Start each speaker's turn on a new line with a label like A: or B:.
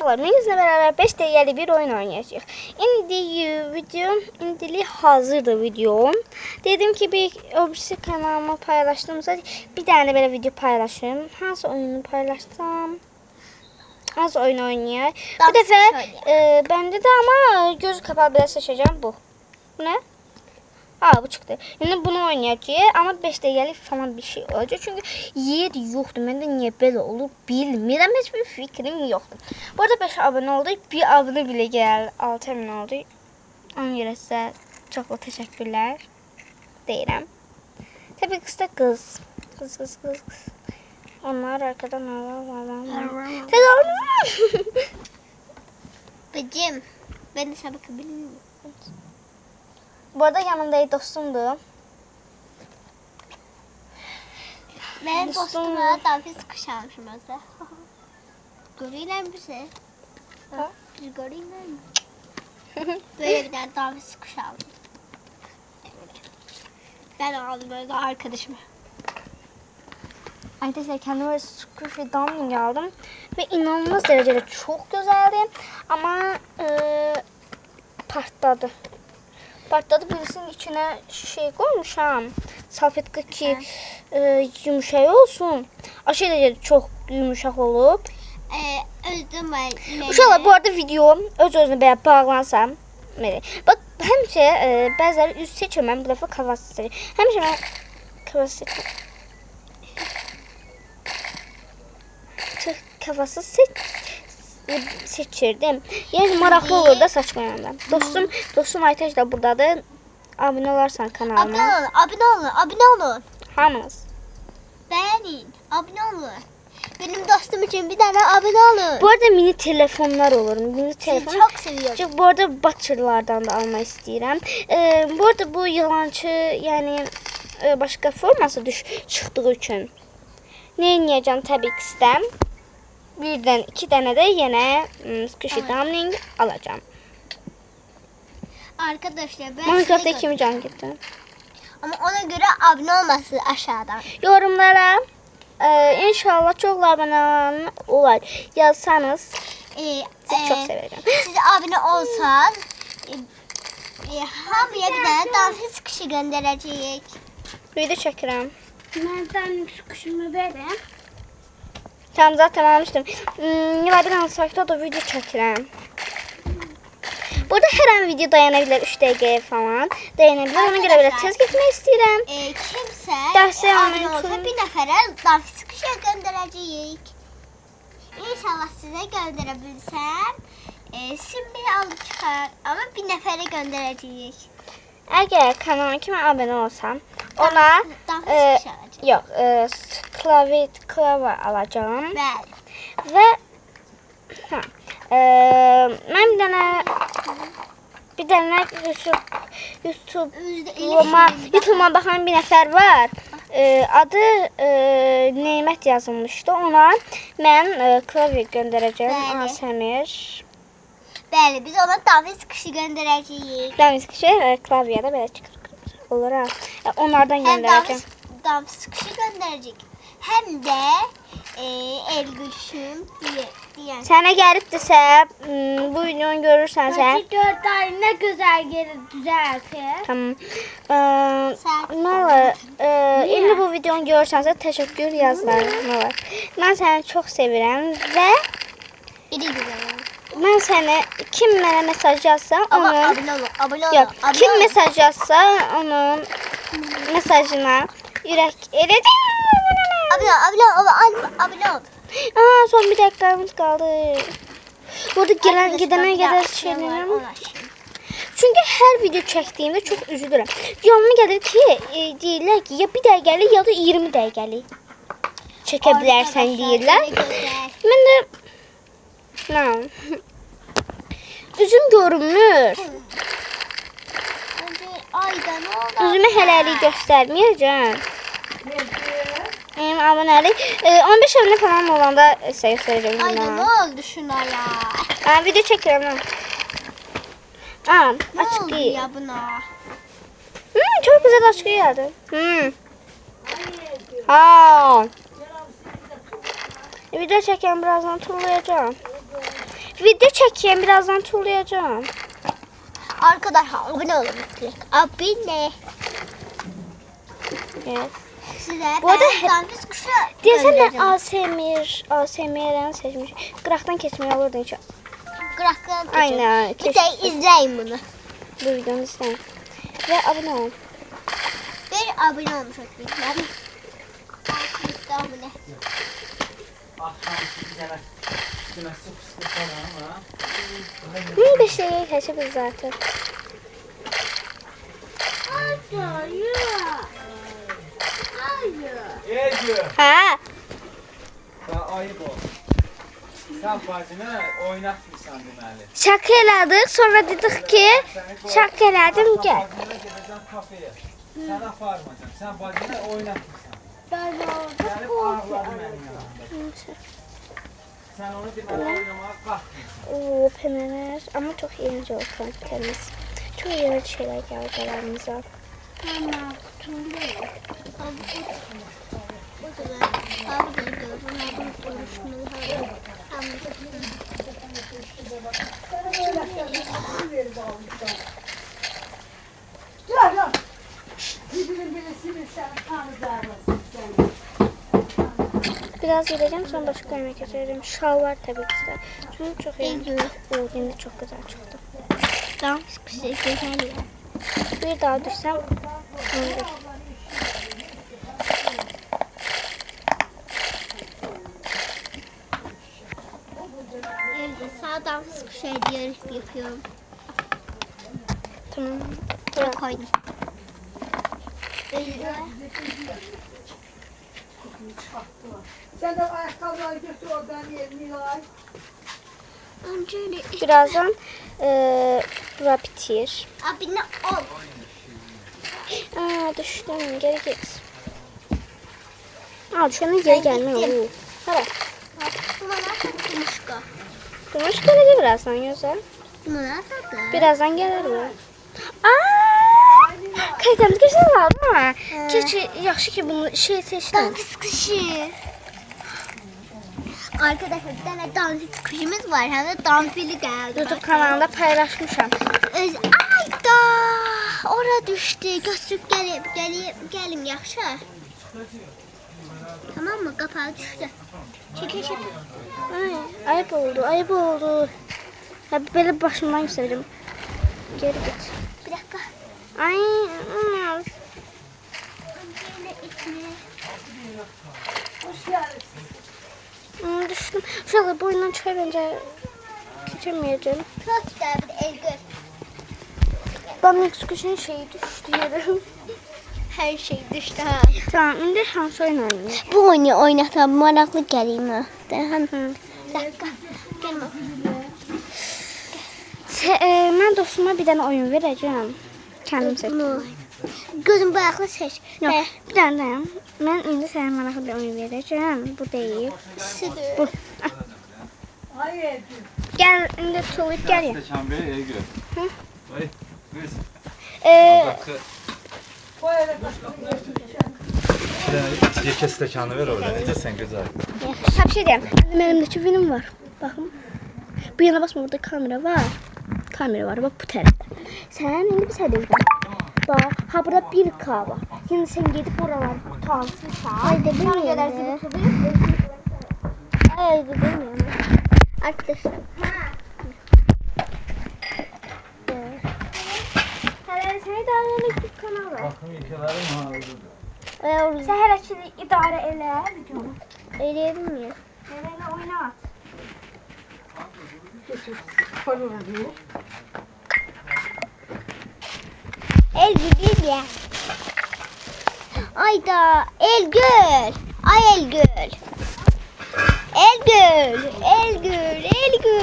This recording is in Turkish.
A: Bizimle beraber 5 dəqiqəlik bir oyun oynayacağıq. İndilik hazırdır videom. Dedim ki bir öbürsü kanalıma paylaşdığımda bir tane belə video paylaşım. Hansı oyunu paylaşsam? Hansı oyun oynayaq? Bu dəfə bəndə də ama gözü kapalı belə seçəcəm bu. Bu nə? Aa, bu çıktı. Şimdi bunu oynayacağız ama 5 dəqiqəlik falan bir şey olacak. Çünkü yer yoktu. Məndə niyə belə olub bilmirəm. Heç bir fikrim yoktu. Bu arada 5 abone oldu. Bir abone bile geldi. 6000 oldu. Ona görə sizə çox təşəkkürlər deyirəm. Tabii kız da kız. Kız. Onlar arkadan
B: Bacım, ben de sana bakabilir miyim?
A: Bu arada yanımda dostumdu.
B: Ben dostuma dafiz kuş almışım orada. Görüyorlar mı bizi?
A: Ha?
B: Bizi görüyorlar mı? Böyle bir tane dafiz kuş aldım. Ben aldım böyle arkadaşıma.
A: Arkadaşlar kendime Scruffy Dumpling aldım. Ve inanılmaz derecede çok güzeldi. Ama patladı. Birisinin içine şey koymuşam. Salfetka ki yumuşak olsun. Aşırı derecede çok yumuşak olup.
B: Özüm ben.
A: İnşallah bu arada video öz-özünə belə bağlansam. Bak həmişə bəziləri üz seçirəm. Bu dəfə kavası seçirəm. Həmişə mən kavası seçirəm. Kafası seçirdim. Yani maraqlı olur da saçmayandan. Dostum Aytaç da buradadır. Abone olarsan kanalıma.
B: Abone olun.
A: Hamınız.
B: Beğenin. Abone olun. Benim dostum için bir tane abone olun.
A: Bu arada mini telefonlar olur. Mini telefon.
B: Çok seviyorum.
A: Çünkü bu arada Butcher'lardan da almak istedim. Bu arada bu yalancı yani başka forması çıktığı için. Ne yiyeceğim tabii ki istem. Birden 2 tane de yine Scruffy Dumpling alacağım.
B: Arkadaşlar ben
A: Minecraft'ta kimi can gitti?
B: Ama ona göre abone olması aşağıdan.
A: Yorumlara inşallah çok abone olur yazsanız çok seveceğim.
B: Siz abone olsan hamıya bir tane dansız kuşu gönderecek.
A: Video çekiyorum.
B: Ben kuşumu verim.
A: Tamam zaten almıştım. Yine bir ansakta da video çekiyorum. Burada her an video dayanabilir 3 dakikaya falan. Dayanabilir. Ona göre biraz tez gitmek istedim.
B: Kimse
A: Derse
B: abone olsa bir nefere dansız kuşu gönderecek. İnşallah size gönderebilsem. Şimdi alıp çıkar ama bir nefere gönderecek.
A: Eğer kanalıma kime abone olsam ona yok klavye alacağım. Ve ben bir tane YouTube'uma bakan bir nefer var. Adı Neymət yazılmıştı. Ona ben klavye göndereceğim. Asemir.
B: Bəli, biz ona daviz kuşu gönderəcəyik.
A: Daviz kuşu klavyede belə çıxır. Olur ha. Onlardan göndereceğim.
B: Hem daviz kuşu gönderecek. Hem de el kuşum diyen.
A: Sana gelipdirsə, bu videonu görürsən sən.
B: 4 tane ne güzel geri düzeltir.
A: Tamam. Ne olur? İndi bu videonu görürsənsə təşəkkür yazlar. Ne olur? Mən səni çox sevirəm və
B: İri güzel.
A: mən səni kim mənə mesaj yazsa
B: Ama
A: onun
B: abone olun.
A: Yok,
B: Abone
A: kim
B: olun.
A: mesaj yazsa onun mesajına yürek edeceğim.
B: Abone ol.
A: Aa, son bir dakikamız kaldı. Burada gidene kadar şeylerim. Çünkü her video çektiğimde çok üzülürüm. Yanıma gelir ki deyirlər ki ya bir dəqiqəlik ya da 20 dəqiqəlik çekebilirsen deyirlər. Ben de ne? Üzüm görünmür.
B: Ayda ne oldu?
A: Üzümü hələlik göstərməyəcəm. Benim abonelik 15 abone falan olanda size göstereceğim.
B: Ayda ne oldu şuna ya?
A: Ben video çekiyorum. Aa,
B: Ne
A: açık
B: oldu
A: değil.
B: ya buna?
A: Çok güzel açık geldi. Ha. Video çeken birazdan turlayacağım. Video çekeyim, birazdan tullayacağım.
B: Arkadaşlar abone olun. Abone.
A: Evet.
B: Size
A: Bu arada
B: ben danfisk kuşu
A: Deyəsən
B: göndereceğim.
A: mən ASMR'den seçmiş. Qıraqdan keçməyə olurdu ki.
B: Kıraklarım keçin.
A: Aynen.
B: Bir de izleyin bunu.
A: Bu videonu izləyin. Və abunə olun.
B: Bir abone olmuş olsun. Arkadaşlar abone.
C: Akşam sizlere üstüne sık falan ama.
A: Bir şeyi keçib zaten.
C: Ece,
A: Hə?
C: sen ayıp ol. Sen bacını oynatmıyorsan deməli.
A: Şaka elədik, sonra dedik ki, şaka elədim, gəl.
C: Bacına gedəcəksən kafeye. Sen aparmayacaksın. Sen bacını oynatmıyorsan. Gelip ağladı benim yanımda. Sen onu deməli oynamaya kalkmıyorsun.
A: Oo, peneler. Ama çok iğrenç oldu temiz. Çok iğrenç şeyler geldi aramıza.
B: Tamam. Tundayım. Bu kadar. Abi de gördüm. Abi konuşmalı.
A: Biraz yiyeceğim, sonra başka yemek geçerim. Şal var tabii ki de. Çünkü çok iğrenç. Oo, yine çok güzel çıktı.
B: Danfisk kuşu güzel ya.
A: Bir daha düşsem olur.
B: Evde sağ danfisk kuşu hediye yapıyorum.
A: Tamam.
B: Buraya koydum.
D: Sen de ayakkabıları götür oradan Nilay.
B: Önceyle
A: Birazdan bura bitir.
B: abi ne ol?
A: Aa, düştüm. Geri git. Aa, düşenin geri gelme. Oo. Hadi.
B: Buna ne kuşka?
A: Gümüş gelecek birazdan güzel.
B: Buna ne tadı?
A: Birazdan gelir bu. Aa! Kayıtlarımız geçen var ama. Keşke yaxşı ki bunu şey seçtim.
B: Danfisk kuşu. Arkadaşlar bir tane danfisk kuşumuz var. Hem de danfili geldi.
A: YouTube kanalında paylaşmışam.
B: Ayda ora düştü. Götürüp gelim yaxşı. Tamam mı? Kapağı düştü. Çekil çekil.
A: Ay, ayıp oldu, ayıp oldu. Ya böyle başımdan göstereceğim. Geri git.
B: Bir dakika.
A: Ay, olmaz.
B: Önceyle içine.
D: Hoş geldin.
A: Düştüm. Şöyle boyundan çıkar bence geçemeyeceğim.
B: Çok güzel bir elgör.
A: Ben Meksika'nın şeyi düştü yerim.
B: Her şey düştü ha.
A: Tamam, şimdi hansı oyun oynayayım?
B: Bu oyunu oynatam meraklı geleyim ha. Hem bir dakika. Gelme.
A: Ben dostuma bir tane oyun vereceğim. Kendim seçtim.
B: Gözüm bayaklı seç.
A: Yok, bir tane dayan. Ben indi sana meraklı bir oyun vereceğim. Bu değil. Bu.
D: Ay Ece.
A: Gel, indi tuvalet gel ya.
C: Seçen bir Ege.
A: Hı?
C: Ay, kız.
D: Koy eve kaşığı götür.
C: Yeke stekanı ver orada. Nece sen güzel.
A: Bir şey diyeyim. Benim de çubuğum var. Bakın. Bu yana basma, burada kamera var. Kamera var, bak bu tarafta. Sen indi bir saniye bak, ha burada 1K var. Şimdi sen gidip oraları tutarsın.
B: Haydi bilmiyorum.
A: Haydi bilmiyorum.
B: Arkadaşlar.
A: Hele seni de YouTube kanalı var.
C: Bakım yıkılarım ağırdır.
A: Sen her açılı idare ele videonu.
B: Eleyelim mi?
A: Nereye oynat.
B: El gül ya. Ayda Elgül. Ay Elgül. Elgül. Elgül. Elgül.